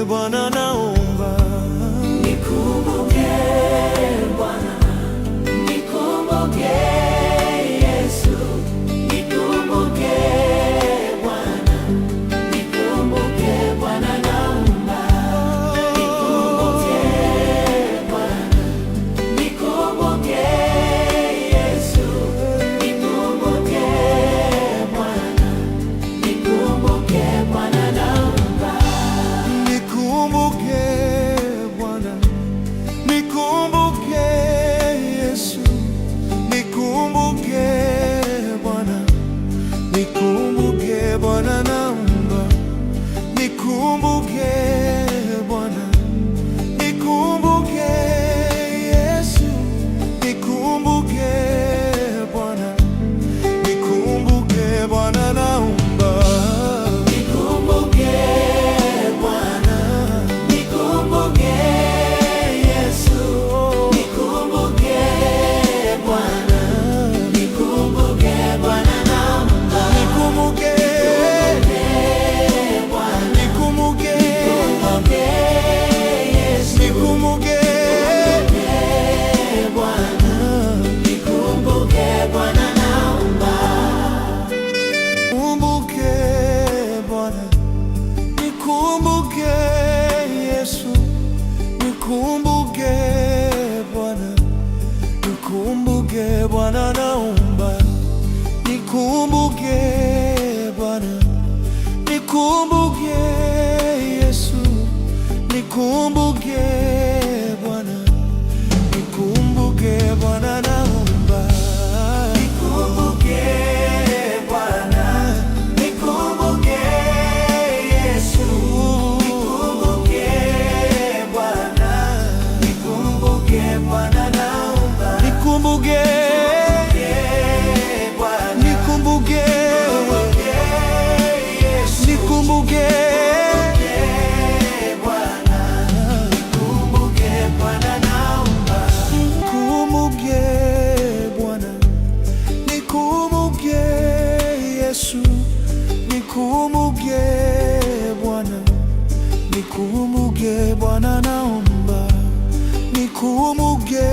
Bwana, naomba nikumbuke Bwana, nikumbuke Yesu, nikumbuke Bwana, nikumbuke Bwana, naomba nikumbuke Bwana, nikumbuke Yesu, nikumbuke Bwana, nikumbuke Bwana, naomba nikumbuke Bwana, nikumbuke Yesu, nikumbuke Bwana, nikumbuke Bwana, naomba nikumbuke Bwana, nikumbuke Yesu, nikumbuke Bwana, nikumbuke Bwana, naomba nikumbuke Bwana, nikumbuke Yesu, nikumbuke Bwana, nikumbuke Bwana, naomba nikumbuke Bwana, nikumbuke Yesu, nikumbuke Bwana, nikumbuke Bwana, naomba Nikumbuke Bwana, nikumbuke Yesu, nikumbuke Bwana, nikumbuke Bwana, naomba nikumbuke Bwana, nikumbuke Yesu, nikumbuke Bwana, nikumbuke Bwana, naomba nikumbuke Bwana, nikumbuke Yesu, nikumbuke Bwana, nikumbuke Bwana, naomba nikumbuke Bwana, nikumbuke Yesu, nikumbuke Bwana, nikumbuke Bwana, naomba nikumbuke Bwana, nikumbuke Yesu, nikumbuke Bwana, nikumbuke Bwana, naomba nikumbuke